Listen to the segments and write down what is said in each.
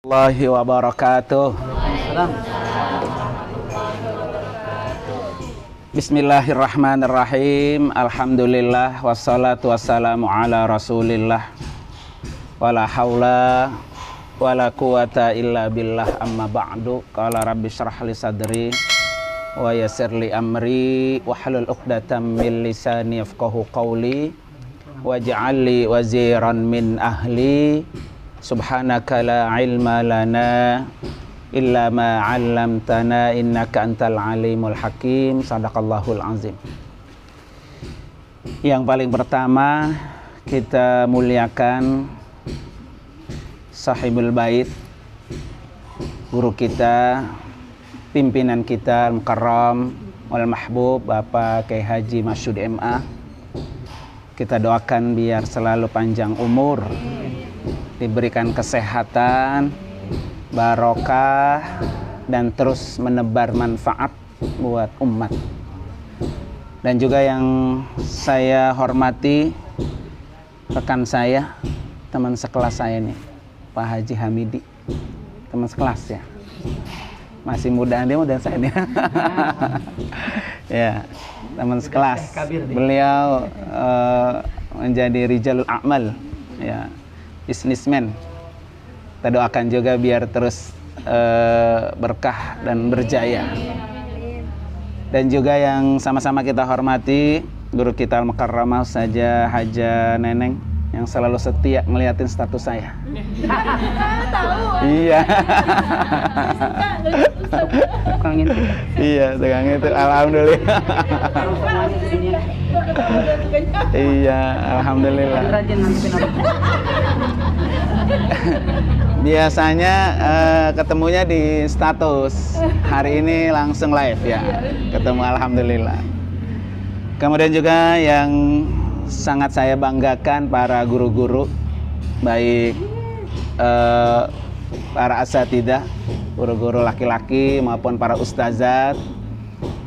Warahmatullahi wabarakatuh. Bismillahirrahmanirrahim. Alhamdulillah wassalatu wassalamu ala Rasulillah. Wala haula wala quwata illa billah, amma ba'du. Qala rabbi shrah li sadri wa yassir li amri wahlul 'uqdatam min lisani yafqahu qawli waj'al li waziran min ahli. Subhanaka la ilma lana illa ma 'allamtana innaka antal alimul hakim. Shadaqallahul azim. Yang paling pertama kita muliakan sahibul bait, guru kita, pimpinan kita al-mukarram wal mahbub Bapak Kyai Haji Masyud MA. Kita doakan biar selalu panjang umur, diberikan kesehatan, barokah, dan terus menebar manfaat buat umat. Dan juga yang saya hormati rekan saya, teman sekelas saya nih, Pak Haji Hamidi, teman sekelas ya, masih muda, dia muda saya nih. Ya, teman sekelas. Beliau menjadi rijalul a'mal, ya, bisnismen. Kita doakan juga biar terus berkah dan berjaya. Dan juga yang sama-sama kita hormati guru kita al-mukarramah saja Haja Neneng, yang selalu setia ngeliatin status saya. Tahu. Iya. Tukang itu. Iya, tukang itu. Alhamdulillah. Iya, alhamdulillah. Biasanya ketemunya di status, hari ini langsung live ya, ketemu, alhamdulillah. Kemudian juga yang sangat saya banggakan para guru-guru, baik para asatidzah, guru-guru laki-laki maupun para ustazat,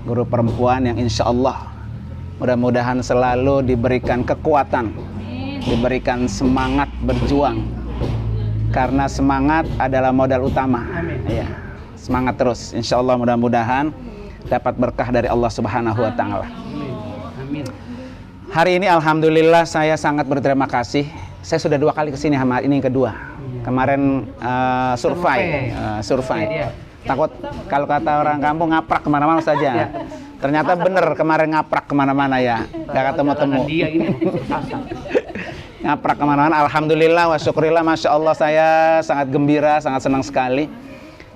guru perempuan yang insya Allah mudah-mudahan selalu diberikan kekuatan, diberikan semangat berjuang. Karena semangat adalah modal utama. Ya, semangat terus. Insya Allah mudah-mudahan dapat berkah dari Allah Subhanahu Wa Taala. Hari ini alhamdulillah saya sangat berterima kasih. Saya sudah 2 kali kesini, ini yang kedua. Kemarin survei. Takut kalau kata orang kampung ngaprak kemana-mana saja. Ternyata bener kemarin ngaprak kemana-mana ya. Gak ketemu-temu. Ngaprak kemana-mana, alhamdulillah wa syukurillah, masya Allah, saya sangat gembira, sangat senang sekali.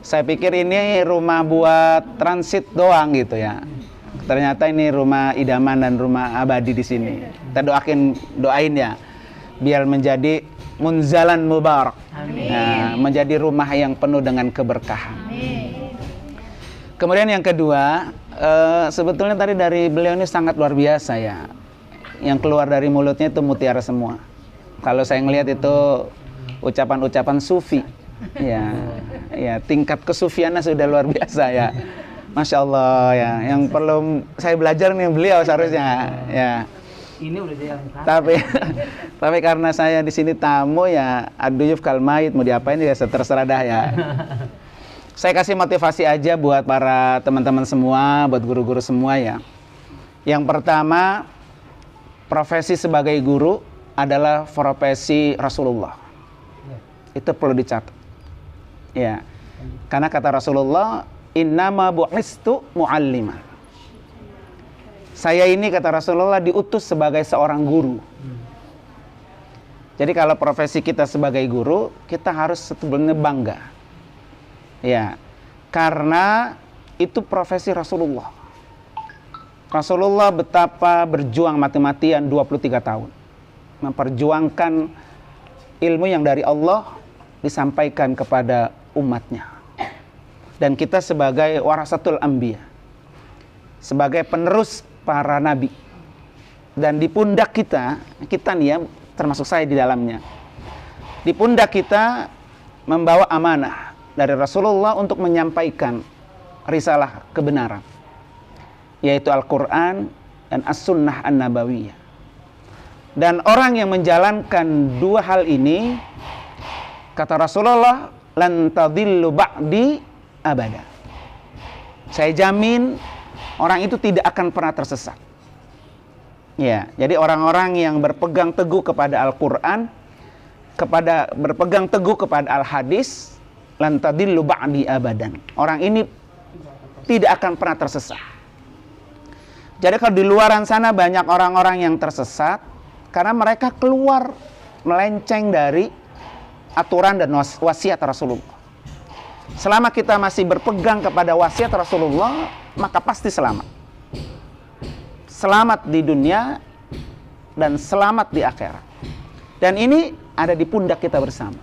Saya pikir ini rumah buat transit doang gitu ya, ternyata ini rumah idaman dan rumah abadi di sini. Kita doain ya, biar menjadi munzalan mubarak. Nah, menjadi rumah yang penuh dengan keberkahan. Kemudian yang kedua, sebetulnya tadi dari beliau ini sangat luar biasa ya, yang keluar dari mulutnya itu mutiara semua. Kalau saya ngelihat itu ucapan-ucapan sufi, ya tingkat kesufiannya sudah luar biasa ya, masya Allah ya. Yang perlu saya belajar nih beliau seharusnya ya. Ini udah dia. Tapi karena saya di sini tamu ya, aduyuf kalmait, mau diapain juga terserah dah ya. Saya kasih motivasi aja buat para teman-teman semua, buat guru-guru semua ya. Yang pertama, profesi sebagai guru adalah profesi Rasulullah. Itu perlu dicatat. Ya. Karena kata Rasulullah, innama bu'istu mu'alliman. Saya ini, kata Rasulullah, diutus sebagai seorang guru. Jadi kalau profesi kita sebagai guru, kita harus sebetulnya bangga. Ya. Karena itu profesi Rasulullah. Rasulullah betapa berjuang mati-matian 23 tahun. Memperjuangkan ilmu yang dari Allah disampaikan kepada umatnya. Dan kita sebagai warasatul anbiya, sebagai penerus para nabi, dan di pundak kita nih ya, termasuk saya di dalamnya, di pundak kita membawa amanah dari Rasulullah untuk menyampaikan risalah kebenaran, yaitu Al-Quran dan As-Sunnah An-Nabawiyah. Dan orang yang menjalankan 2 hal ini, kata Rasulullah, lan tadillu ba'di abada. Saya jamin orang itu tidak akan pernah tersesat. Ya, jadi orang-orang yang berpegang teguh kepada Al-Qur'an, berpegang teguh kepada Al-Hadis, lan tadillu ba'di abadan. Orang ini tidak akan pernah tersesat. Jadi kalau di luaran sana banyak orang-orang yang tersesat karena mereka keluar melenceng dari aturan dan wasiat Rasulullah. Selama kita masih berpegang kepada wasiat Rasulullah, maka pasti selamat. Selamat di dunia dan selamat di akhirat. Dan ini ada di pundak kita bersama.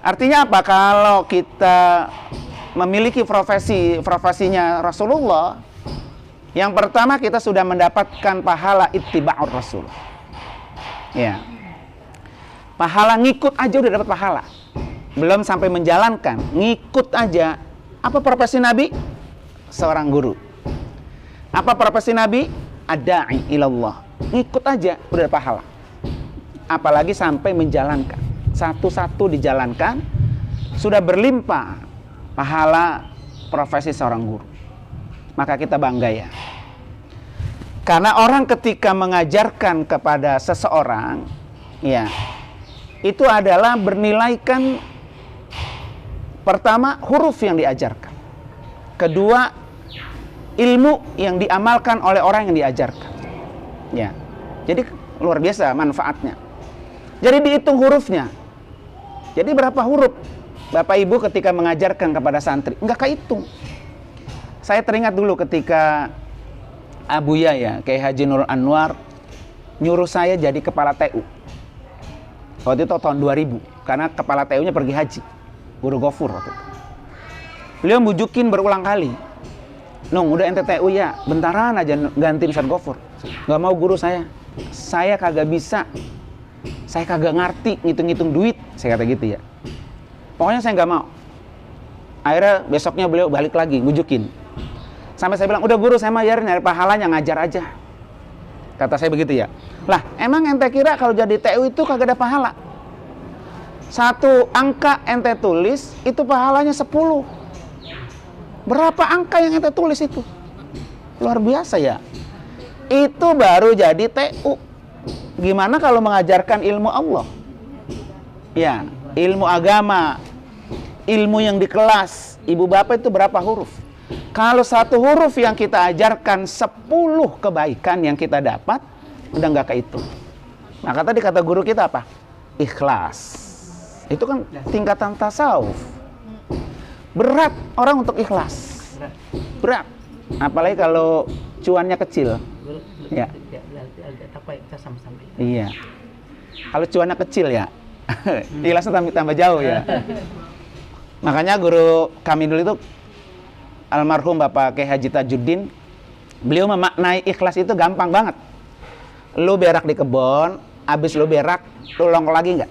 Artinya apa? Kalau kita memiliki profesinya Rasulullah, yang pertama kita sudah mendapatkan pahala ittiba'ur Rasul. Ya. Pahala ngikut aja udah dapat pahala. Belum sampai menjalankan, ngikut aja. Apa profesi Nabi? Seorang guru. Apa profesi Nabi? Ad-da'i ilallah. Ngikut aja udah ada pahala. Apalagi sampai menjalankan. Satu-satu dijalankan, sudah berlimpah pahala profesi seorang guru. Maka kita bangga ya. Karena orang ketika mengajarkan kepada seseorang, ya, itu adalah bernilaikan pertama huruf yang diajarkan. Kedua, ilmu yang diamalkan oleh orang yang diajarkan. Ya. Jadi luar biasa manfaatnya. Jadi dihitung hurufnya. Jadi berapa huruf Bapak Ibu ketika mengajarkan kepada santri? Enggak kehitung. Saya teringat dulu ketika Abuya ya, Kiai Haji Nur Anwar nyuruh saya jadi kepala TU. Waktu itu tahun 2000, karena kepala TU-nya pergi haji. Guru Gofur waktu itu. Beliau bujukin berulang kali. Nung, udah ente TU ya, bentaran aja gantiin Ustaz Gofur. Gak mau guru saya kagak bisa. Saya kagak ngerti ngitung-ngitung duit, saya kata gitu ya. Pokoknya saya gak mau. Akhirnya besoknya beliau balik lagi, bujukin. Sampai saya bilang, udah guru saya mah nyari pahalanya, ngajar aja. Kata saya begitu ya. Lah, emang ente kira kalau jadi TU itu kagak ada pahala? Satu angka ente tulis, itu pahalanya 10. Berapa angka yang ente tulis itu? Luar biasa ya. Itu baru jadi TU. Gimana kalau mengajarkan ilmu Allah? Ya, ilmu agama, ilmu yang di kelas, ibu bapak itu berapa huruf? Kalau satu huruf yang kita ajarkan 10 kebaikan yang kita dapat, udah nggak kehitung. Maka tadi kata guru kita apa? Ikhlas. Itu kan tingkatan tasawuf. Berat orang untuk ikhlas. Berat. Apalagi kalau cuannya kecil. Ya. Iya. Kalau cuannya kecil ya, ikhlasnya tambah jauh ya. Makanya guru kami dulu itu almarhum Bapak Kiai Haji Tajuddin, beliau memaknai ikhlas itu gampang banget. Lu berak di kebun, habis lu berak, lu longkol lagi nggak?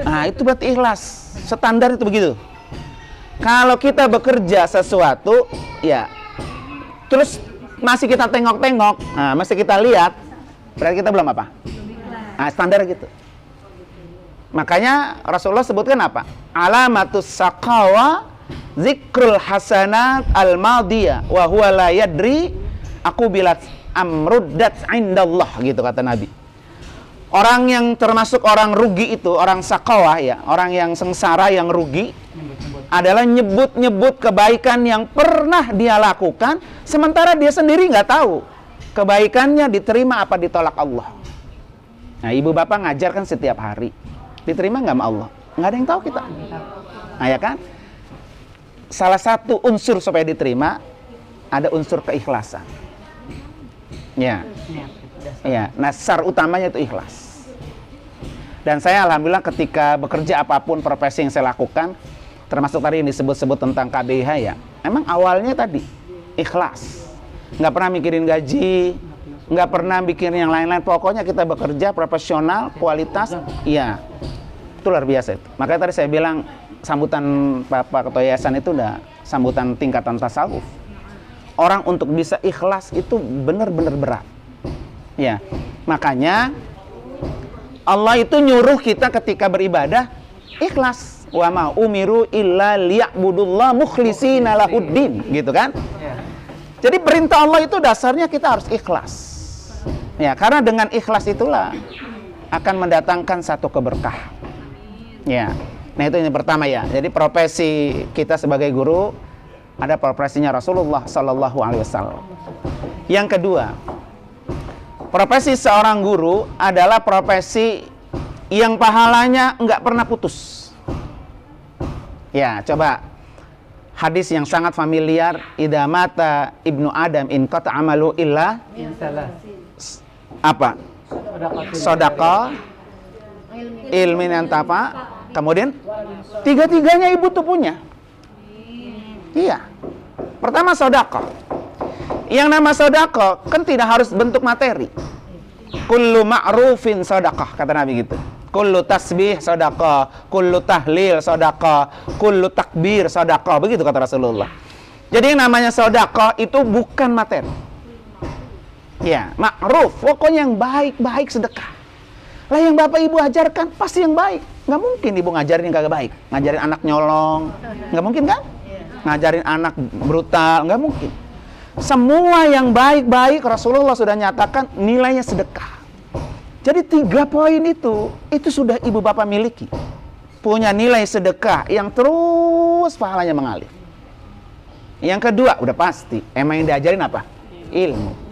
Nah, itu berarti ikhlas. Standar itu begitu. Kalau kita bekerja sesuatu, ya, terus masih kita tengok-tengok, nah, masih kita lihat, berarti kita belum apa? Nah, standar gitu. Makanya Rasulullah sebutkan apa? Alamatus saqawa zikrul hasanat al-madiyah wa huwa la yadri aku bilat amruddat indallah, gitu kata Nabi. Orang yang termasuk orang rugi itu, orang sakawah ya, orang yang sengsara, yang rugi, adalah nyebut-nyebut kebaikan yang pernah dia lakukan, sementara dia sendiri nggak tahu kebaikannya diterima apa ditolak Allah. Nah, ibu bapak ngajarkan setiap hari, diterima nggak sama Allah? Nggak ada yang tahu kita. Nah, ya kan? Salah satu unsur supaya diterima, ada unsur keikhlasan. Ya. Ya, nasar utamanya itu ikhlas. Dan saya alhamdulillah ketika bekerja apapun profesi yang saya lakukan, termasuk tadi yang disebut-sebut tentang KBH ya, emang awalnya tadi ikhlas. Nggak pernah mikirin gaji, nggak pernah mikirin yang lain-lain. Pokoknya kita bekerja profesional, kualitas, iya. Itu luar biasa itu. Makanya tadi saya bilang sambutan Bapak Ketua Yayasan itu udah sambutan tingkatan tasawuf. Orang untuk bisa ikhlas itu benar-benar berat. Ya, makanya Allah itu nyuruh kita ketika beribadah ikhlas. Wa ma umiru illa liya'budullah mukhlishina lahuddin, gitu kan? Jadi perintah Allah itu dasarnya kita harus ikhlas. Ya, karena dengan ikhlas itulah akan mendatangkan satu keberkahan. Ya. Nah, itu yang pertama ya. Jadi profesi kita sebagai guru ada profesinya Rasulullah Sallallahu Alaihi Wasallam. Yang kedua, profesi seorang guru adalah profesi yang pahalanya nggak pernah putus. Ya, coba hadis yang sangat familiar, idza mata ibnu Adam in qata amalu illa apa? Sedekah, ilmin yantafa, kemudian tiga-tiganya ibu tuh punya. Iya. Pertama sedekah. Yang nama sedekah kan tidak harus bentuk materi. Kullu ma'rufin sedekah, kata Nabi gitu. Kullu tasbih sedekah, kullu tahlil sedekah, kullu takbir sedekah, begitu kata Rasulullah. Jadi yang namanya sedekah itu bukan materi. Ya, ma'ruf, pokoknya yang baik-baik sedekah. Lah yang Bapak Ibu ajarkan pasti yang baik. Nggak mungkin Ibu ngajarin yang kagak baik. Ngajarin anak nyolong, nggak mungkin kan? Ngajarin anak brutal, nggak mungkin. Semua yang baik-baik Rasulullah sudah nyatakan nilainya sedekah. Jadi 3 poin itu sudah ibu bapak miliki. Punya nilai sedekah yang terus pahalanya mengalir. Yang kedua, udah pasti, emang yang diajarin apa? Ilmu.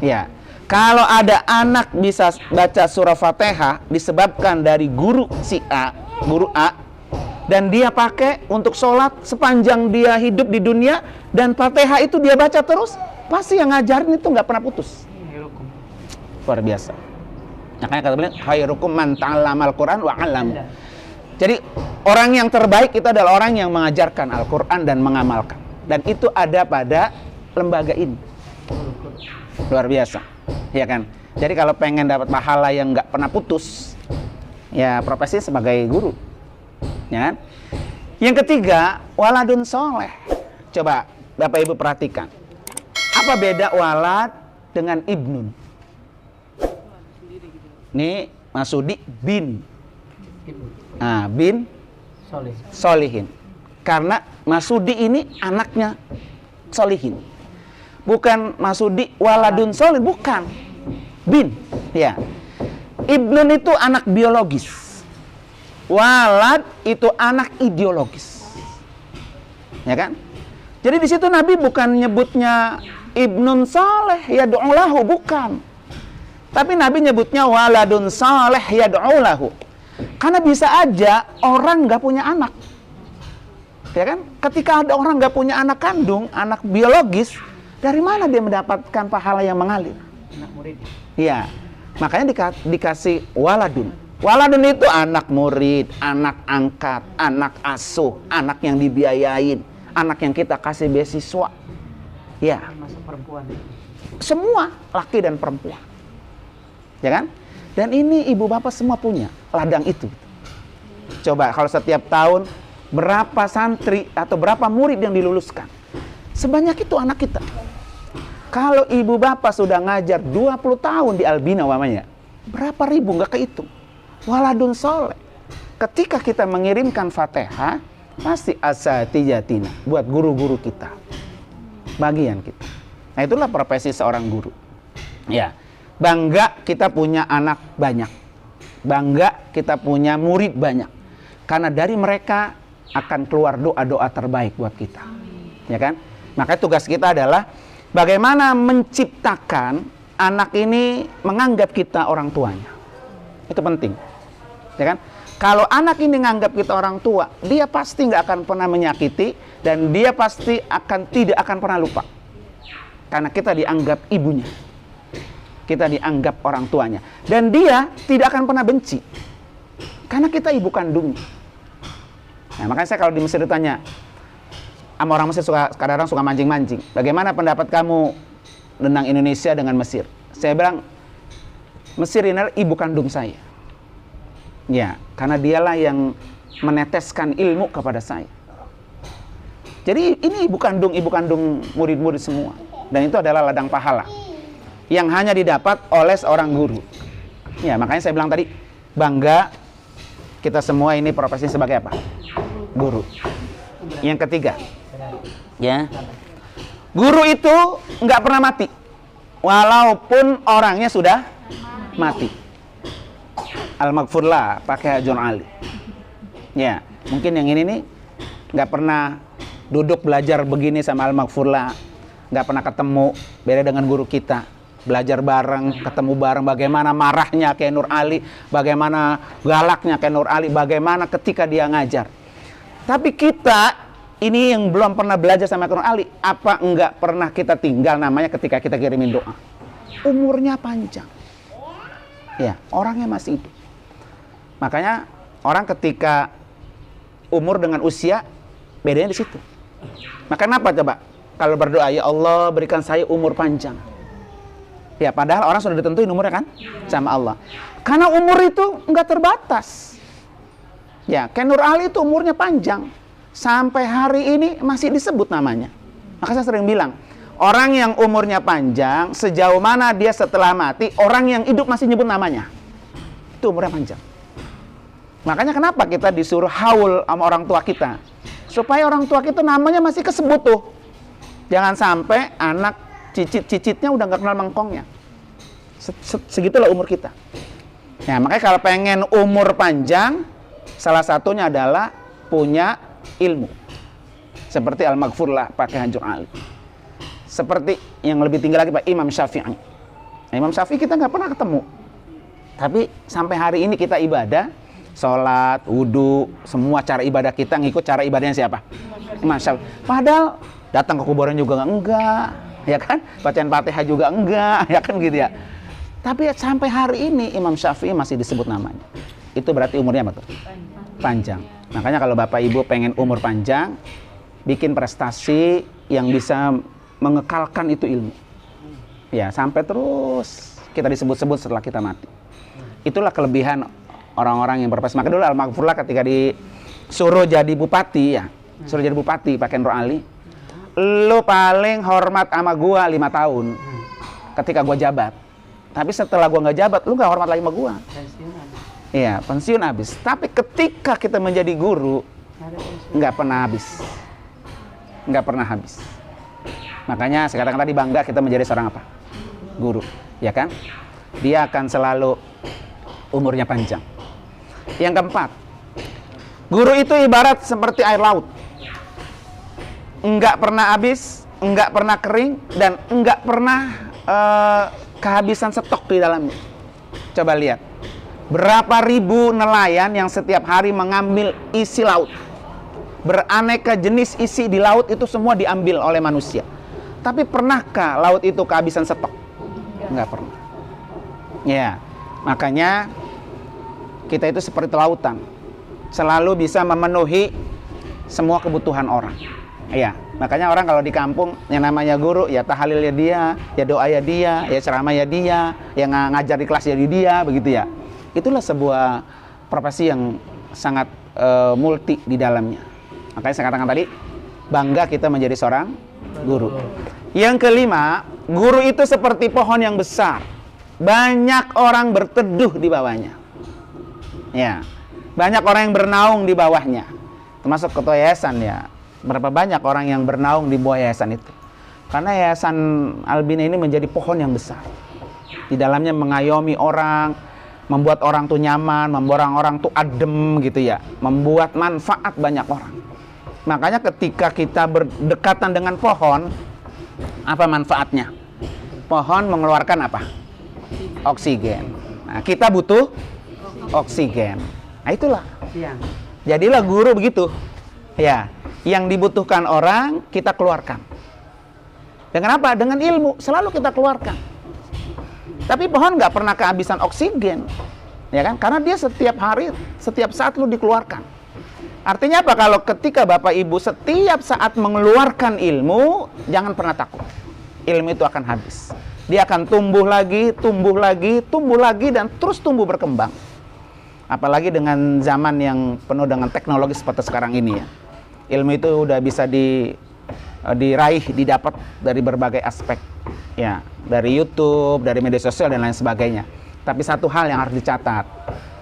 Ya, kalau ada anak bisa baca surah Fatihah disebabkan dari guru si A, guru A, dan dia pakai untuk sholat sepanjang dia hidup di dunia, dan Fatihah itu dia baca terus, pasti yang ngajarin itu nggak pernah putus. Luar biasa. Makanya kata beliau, khairukum man ta'allamal Qur'an wa 'allam. Jadi orang yang terbaik itu adalah orang yang mengajarkan Al-Qur'an dan mengamalkan. Dan itu ada pada lembaga ini. Luar biasa, ya kan? Jadi kalau pengen dapat pahala yang nggak pernah putus, ya profesi sebagai guru, ya kan? Yang ketiga, waladun soleh. Coba Bapak Ibu perhatikan, apa beda walad dengan ibnun? Nih Masudi bin, bin solihin. Karena Masudi ini anaknya solihin. Bukan Masudi waladun solih, bukan. Bin, ya. Ibnun itu anak biologis. Walad itu anak ideologis. Ya kan? Jadi di situ Nabi bukan nyebutnya ibnun saleh yad'u lahu, bukan. Tapi Nabi nyebutnya waladun saleh yad'u lahu. Karena bisa aja orang nggak punya anak. Ya kan? Ketika ada orang nggak punya anak kandung, anak biologis, dari mana dia mendapatkan pahala yang mengalir? Anak murid. Iya. Makanya dikasih waladun. Waladun itu anak murid, anak angkat, anak asuh, anak yang dibiayain, anak yang kita kasih beasiswa. Ya. Masuk perempuan. Semua, laki dan perempuan. Ya kan? Dan ini ibu bapak semua punya ladang itu. Coba kalau setiap tahun berapa santri atau berapa murid yang diluluskan? Sebanyak itu anak kita. Kalau ibu bapak sudah ngajar 20 tahun di Albina umpamanya, berapa ribu nggak kehitung. Waladun soleh. Ketika kita mengirimkan Fatihah, pasti asatijatina buat guru-guru kita, bagian kita. Nah itulah profesi seorang guru. Ya, bangga kita punya anak banyak, bangga kita punya murid banyak, karena dari mereka akan keluar doa-doa terbaik buat kita. Ya kan? Maka tugas kita adalah bagaimana menciptakan anak ini menganggap kita orang tuanya. Itu penting. Ya kan? Kalau anak ini menganggap kita orang tua, dia pasti nggak akan pernah menyakiti, dan dia pasti tidak akan pernah lupa. Karena kita dianggap ibunya. Kita dianggap orang tuanya. Dan dia tidak akan pernah benci. Karena kita ibu kandungnya. Nah, makanya saya kalau di Mesir ditanya, sama orang Mesir kadang-kadang suka mancing-mancing. Bagaimana pendapat kamu tentang Indonesia dengan Mesir? Saya bilang, Mesir ini adalah ibu kandung saya. Ya, karena dialah yang meneteskan ilmu kepada saya. Jadi ini ibu kandung murid-murid semua. Dan itu adalah ladang pahala yang hanya didapat oleh seorang guru. Ya, makanya saya bilang tadi, bangga kita semua ini profesi sebagai apa? Guru. Yang ketiga, ya, guru itu nggak pernah mati, walaupun orangnya sudah mati. Al-Maghfurlah pakai John Ali. Ya, mungkin yang ini nih nggak pernah duduk belajar begini sama Al-Maghfurlah, nggak pernah ketemu. Beda dengan guru kita, belajar bareng, ketemu bareng, bagaimana marahnya Kiai Nur Ali, bagaimana galaknya Kiai Nur Ali, bagaimana ketika dia ngajar. Tapi kita ini yang belum pernah belajar sama Kiai Nur Ali, apa enggak pernah kita tinggal namanya ketika kita kirimin doa. Umurnya panjang. Ya, orangnya masih hidup. Makanya orang ketika umur dengan usia bedanya di situ. Maka kenapa coba? Kalau berdoa, ya Allah berikan saya umur panjang. Ya, padahal orang sudah ditentuin umurnya kan sama Allah. Karena umur itu enggak terbatas. Ya, Kiai Nur Ali itu umurnya panjang. Sampai hari ini masih disebut namanya. Maka saya sering bilang, orang yang umurnya panjang, sejauh mana dia setelah mati, orang yang hidup masih nyebut namanya. Itu umurnya panjang. Makanya kenapa kita disuruh haul sama orang tua kita? Supaya orang tua kita namanya masih kesebut tuh. Jangan sampai anak cicit-cicitnya udah nggak kenal mangkongnya. Segitulah umur kita. Nah, makanya kalau pengen umur panjang, salah satunya adalah punya ilmu. Seperti Al-Maghfurlah pakai Hajar Ali. Seperti yang lebih tinggi lagi Pak Imam Syafi'i. Nah, Imam Syafi'i kita nggak pernah ketemu. Tapi sampai hari ini kita ibadah, sholat, wudhu, semua cara ibadah kita ngikut cara ibadahnya siapa? Imam Syafi'i. Padahal datang ke kuburan juga enggak, ya kan? Bacaan Fatihah juga enggak, ya kan gitu ya. Tapi sampai hari ini Imam Syafi'i masih disebut namanya. Itu berarti umurnya apa tuh? Panjang. Makanya kalau Bapak Ibu pengen umur panjang, bikin prestasi yang bisa mengekalkan itu ilmu. Ya, sampai terus kita disebut-sebut setelah kita mati. Itulah kelebihan orang-orang yang berprestasi. Maka dulu Al-Maghfurlah ketika disuruh jadi bupati, ya, suruh jadi bupati pakai Nur Ali, lu paling hormat sama gua 5 tahun ketika gua jabat. Tapi setelah gua nggak jabat, lu nggak hormat lagi sama gua. Iya, pensiun habis. Tapi ketika kita menjadi guru, nggak pernah habis. Nggak pernah habis. Makanya sekarang tadi bangga kita menjadi seorang apa? Guru, ya kan? Dia akan selalu umurnya panjang. Yang keempat, guru itu ibarat seperti air laut. Enggak pernah habis, enggak pernah kering, dan enggak pernah kehabisan stok di dalamnya. Coba lihat, berapa ribu nelayan yang setiap hari mengambil isi laut. Beraneka jenis isi di laut itu semua diambil oleh manusia. Tapi pernahkah laut itu kehabisan stok? Enggak pernah. Ya, makanya kita itu seperti lautan, selalu bisa memenuhi semua kebutuhan orang. Ya, makanya orang kalau di kampung yang namanya guru, ya tahlilnya dia, ya doanya dia, ya ceramahnya dia, yang ngajar di kelas jadi dia, begitu ya. Itulah sebuah profesi yang sangat multi di dalamnya. Makanya saya katakan tadi, bangga kita menjadi seorang guru. Yang kelima, guru itu seperti pohon yang besar. Banyak orang berteduh di bawahnya. Ya, banyak orang yang bernaung di bawahnya. Termasuk ketua yayasan ya. Berapa banyak orang yang bernaung di bawah yayasan itu. Karena yayasan Albina ini menjadi pohon yang besar. Di dalamnya mengayomi orang, membuat orang tuh nyaman, membuat orang tuh adem gitu ya. Membuat manfaat banyak orang. Makanya ketika kita berdekatan dengan pohon, apa manfaatnya? Pohon mengeluarkan apa? Oksigen. Nah, kita butuh oksigen. Nah, itulah. Jadilah guru begitu. Ya, yang dibutuhkan orang kita keluarkan. Dengan apa? Dengan ilmu selalu kita keluarkan. Tapi pohon nggak pernah kehabisan oksigen, ya kan? Karena dia setiap hari, setiap saat lu dikeluarkan. Artinya apa? Kalau ketika Bapak Ibu setiap saat mengeluarkan ilmu, jangan pernah takut. Ilmu itu akan habis. Dia akan tumbuh lagi, dan terus tumbuh berkembang. Apalagi dengan zaman yang penuh dengan teknologi seperti sekarang ini ya. Ilmu itu udah bisa diraih, didapat dari berbagai aspek. Ya, dari YouTube, dari media sosial dan lain sebagainya. Tapi satu hal yang harus dicatat.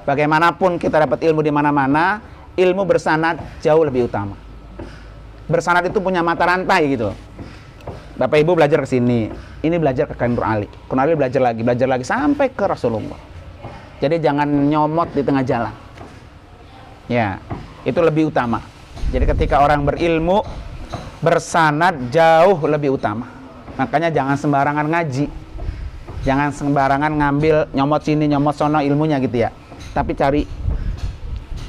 Bagaimanapun kita dapat ilmu di mana-mana, ilmu bersanad jauh lebih utama. Bersanad itu punya mata rantai gitu. Bapak Ibu belajar ke sini, ini belajar ke Qur'an Ali. Qur'an Ali belajar lagi sampai ke Rasulullah. Jadi jangan nyomot di tengah jalan. Ya, itu lebih utama. Jadi ketika orang berilmu, bersanad jauh lebih utama. Makanya jangan sembarangan ngaji. Jangan sembarangan ngambil nyomot sini, nyomot sono ilmunya gitu ya. Tapi cari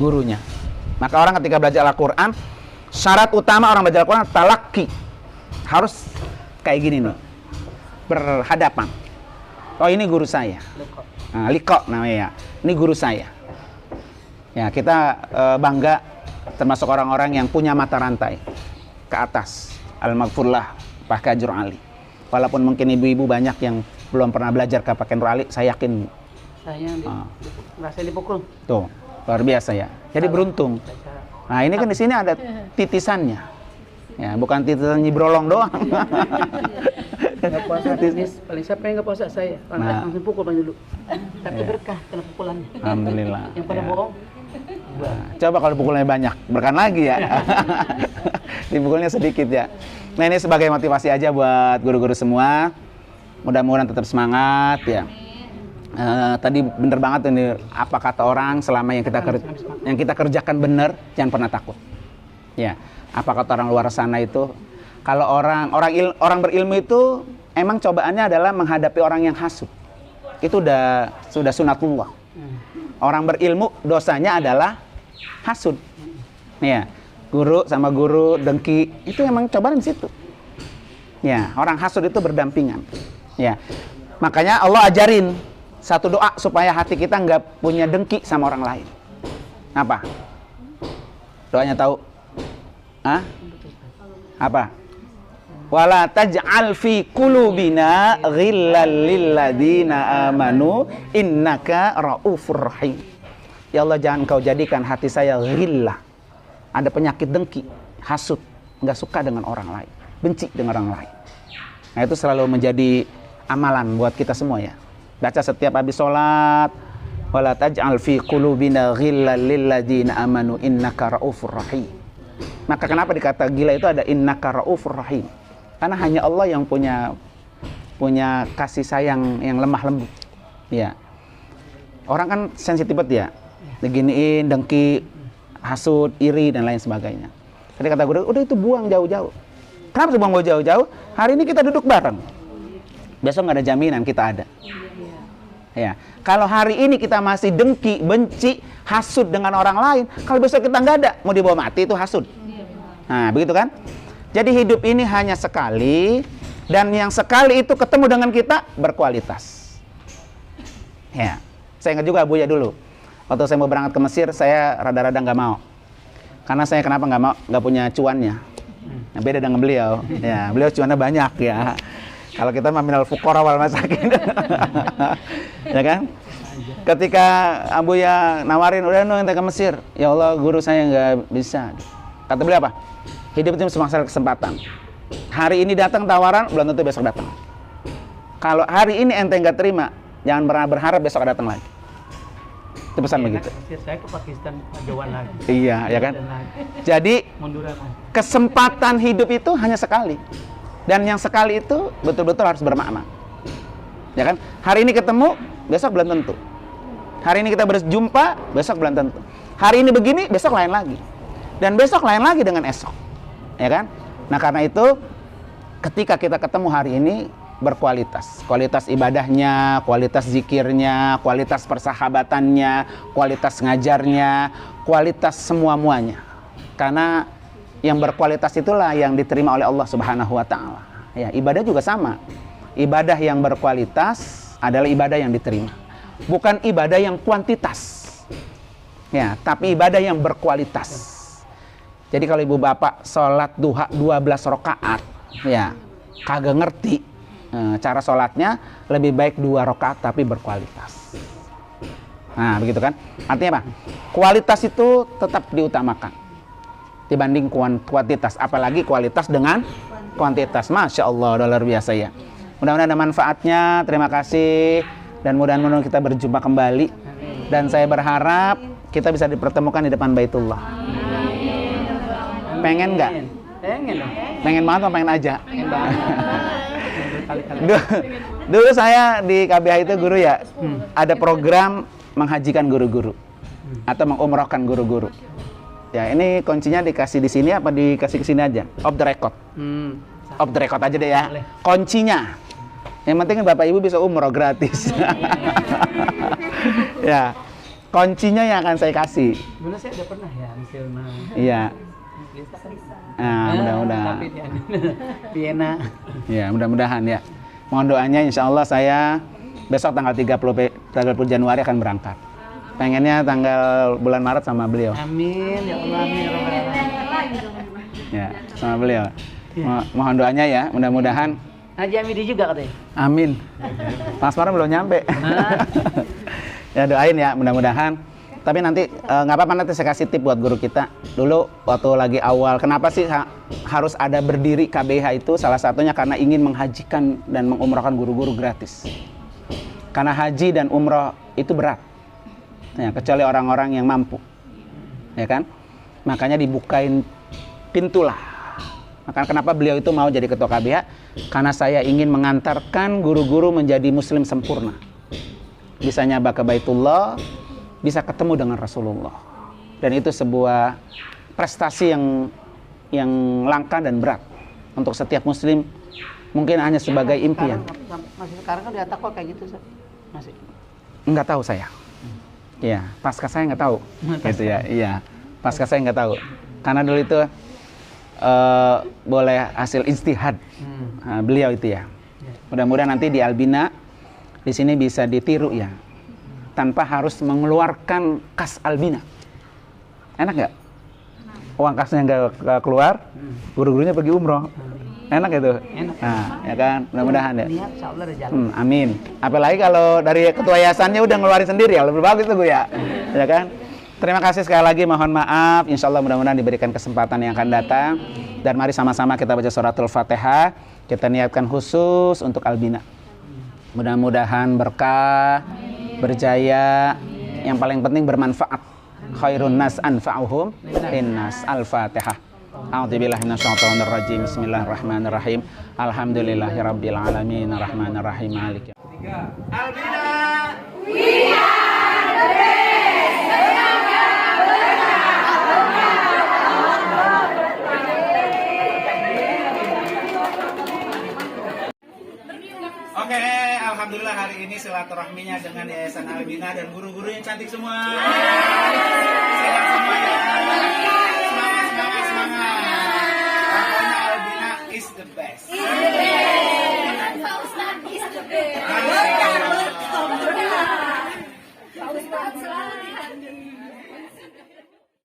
gurunya. Maka orang ketika belajar Al-Quran, syarat utama orang belajar Al-Quran talaki. Harus kayak gini nih, berhadapan. Oh ini guru saya. Nah, liko namanya. Ini guru saya. Ya kita bangga termasuk orang-orang yang punya mata rantai ke atas. Al-Maghfurlah Pak Kajur Ali. Walaupun mungkin ibu-ibu banyak yang belum pernah belajar ke Pak Kajur Ali, saya yakin. Saya merasa dipukul. Tuh luar biasa ya. Jadi beruntung. Nah ini kan di sini ada titisannya. Ya bukan titisan nyibrolong doang. Nggak puasa bisnis, paling siapa yang nggak puasa saya. Langsung pukul bang dulu. Tapi berkah kena pukulannya. Alhamdulillah. Yang pada bohong. Nah, coba kalau pukulnya banyak, berkah lagi ya. Dipukulnya sedikit ya. Nah ini sebagai motivasi aja buat guru-guru semua. Mudah-mudahan tetap semangat ya. Tadi bener banget ini apa kata orang, selama yang kita kerjakan benar, jangan pernah takut. Ya, apa kata orang luar sana itu, kalau orang berilmu itu emang cobaannya adalah menghadapi orang yang hasud. Itu sudah sunatullah. Orang berilmu dosanya adalah hasud. Ya, guru sama guru dengki itu emang cobaan di situ. Ya, orang hasud itu berdampingan. Ya, makanya Allah ajarin satu doa supaya hati kita nggak punya dengki sama orang lain. Apa? Doanya tahu? Hah? Apa? Wala taj'al fi qulubina ghillal lil ladzina amanu innaka raufur rahim. Ya Allah, jangan kau jadikan hati saya ghillah. Ada penyakit dengki, hasud, nggak suka dengan orang lain, benci dengan orang lain. Nah, itu selalu menjadi amalan buat kita semua ya. Baca setiap habis sholat, wala taj'al fi qulubina ghillal lil ladzina amanu innaka raufur rahim. Maka kenapa dikata gila itu ada innaka raufur rahim? Karena hanya Allah yang punya kasih sayang yang lemah lembut. Ya. Orang kan sensitif banget ya. Diginiin, dengki, hasud, iri dan lain sebagainya. Tadi kata gue, udah itu buang jauh-jauh. Kenapa buang jauh-jauh? Hari ini kita duduk bareng. Besok nggak ada jaminan kita ada. Ya, kalau hari ini kita masih dengki, benci, hasud dengan orang lain, kalau besok kita nggak ada, mau dibawa mati itu hasud. Nah, begitu kan? Jadi hidup ini hanya sekali, dan yang sekali itu ketemu dengan kita berkualitas. Ya, saya ingat juga Buya dulu. Waktu saya mau berangkat ke Mesir, saya rada-rada nggak mau. Karena saya kenapa nggak mau? Nggak punya cuannya. Nah, beda dengan beliau. Ya, beliau cuannya banyak ya. Kalau kita minal fuqara wal masakin. Ya kan? Ketika Abu ya nawarin, udah ente ke Mesir. Ya Allah, guru saya nggak bisa. Kata beliau apa? Hidup itu semasa kesempatan. Hari ini datang tawaran, belum tentu besok datang. Kalau hari ini ente nggak terima, jangan pernah berharap besok datang lagi. Itu pesan begitu. Saya ke Pakistan jauhan lagi. Iya, ya kan? Jadi kesempatan hidup itu hanya sekali. Dan yang sekali itu betul-betul harus bermakna. Ya kan? Hari ini ketemu, besok belum tentu. Hari ini kita berjumpa, besok belum tentu. Hari ini begini, besok lain lagi. Dan besok lain lagi dengan esok. Ya kan? Nah, karena itu ketika kita ketemu hari ini berkualitas. Kualitas ibadahnya, kualitas zikirnya, kualitas persahabatannya, kualitas ngajarnya, kualitas semua-muanya. Karena yang berkualitas itulah yang diterima oleh Allah Subhanahu wa taala. Ya, ibadah juga sama. Ibadah yang berkualitas adalah ibadah yang diterima. Bukan ibadah yang kuantitas. Ya, tapi ibadah yang berkualitas. Jadi kalau ibu bapak sholat duha 12 rakaat, ya, kagak ngerti cara sholatnya, lebih baik 2 rakaat tapi berkualitas. Nah, begitu kan? Artinya apa? Kualitas itu tetap diutamakan dibanding kuantitas, apalagi kualitas dengan kuantitas. Masya Allah, luar biasa ya. Mudah-mudahan ada manfaatnya. Terima kasih dan mudah-mudahan kita berjumpa kembali. Dan saya berharap kita bisa dipertemukan di depan Baitullah. Pengen nggak? Pengen dong. Pengen banget atau pengen aja? Pengen banget. Berkali-kali. Dulu saya di KBH itu guru ya, ada program menghajikan guru-guru atau mengumrohkan guru-guru. Ya, ini kuncinya dikasih di sini apa dikasih ke sini aja? Off the record. Off the record aja deh ya. Boleh. Kuncinya. Yang penting Bapak Ibu bisa umroh gratis. Ya. Kuncinya yang akan saya kasih. Dulu saya udah pernah ya misalnya. Iya. Lisa kan. Nah, mudah-mudahan. Tapi di Vienna. Ya, mudah-mudahan ya. Mohon doanya, insya Allah saya besok tanggal 30 Januari akan berangkat. Pengennya tanggal bulan Maret sama beliau. Amin ya Allah, amin ya Rabbal alamin. Ya, sama beliau. Mohon doanya ya, mudah-mudahan. Haji Amidi juga katanya. Amin. Transparan belum nyampe. Ya doain ya, mudah-mudahan. Tapi nanti nggak apa-apa, nanti saya kasih tip buat guru kita. Dulu waktu lagi awal, kenapa sih harus ada berdiri KBH itu? Salah satunya karena ingin menghajikan dan mengumrohkan guru-guru gratis. Karena haji dan umroh itu berat. Ya, kecuali orang-orang yang mampu. Ya kan? Makanya dibukain pintu lah. Maka kenapa beliau itu mau jadi ketua KBH? Karena saya ingin mengantarkan guru-guru menjadi muslim sempurna. Bisa nyaba ke Baitullah, bisa ketemu dengan Rasulullah. Dan itu sebuah prestasi yang langka dan berat untuk setiap muslim. Mungkin hanya sebagai impian. Masih sekarang kan di Atakwa kayak gitu, masih. Enggak tahu saya. Iya, pasca saya nggak tahu. Gitu ya. Iya, pasca saya nggak tahu. Karena dulu itu boleh hasil ijtihad beliau itu ya. Mudah-mudahan nanti di Albina di sini bisa ditiru ya, tanpa harus mengeluarkan kas Albina. Enak nggak? Uang kasnya nggak keluar, guru-gurunya pergi umroh. Enak itu. Enak. Nah, ya kan, mudah-mudahan ya. Niat insya Allah ada jalan. Amin. Apalagi kalau dari ketua yayasannya udah ngeluarin sendiri ya, lebih bagus tuh Bu ya. Ya kan? Terima kasih sekali lagi, mohon maaf. Insya Allah mudah-mudahan diberikan kesempatan yang akan datang. Dan mari sama-sama kita baca suratul Fatihah. Kita niatkan khusus untuk Albina. Mudah-mudahan berkah, berjaya, yang paling penting bermanfaat. Khairun nas anfa'uhum linnas. Al-Fatihah. A'udzubillahi minasyaitonir rajim. Bismillahirrahmanirrahim. Alhamdulillahirabbil alamin arrahmanir rahim maliki. Albina. Oke, alhamdulillah hari ini silaturahminya dengan Yayasan Albina dan guru-guru yang cantik semua. Sehat semua ya. Semangat. Pokoknya Albina is the best. Pak Ustadz is the best.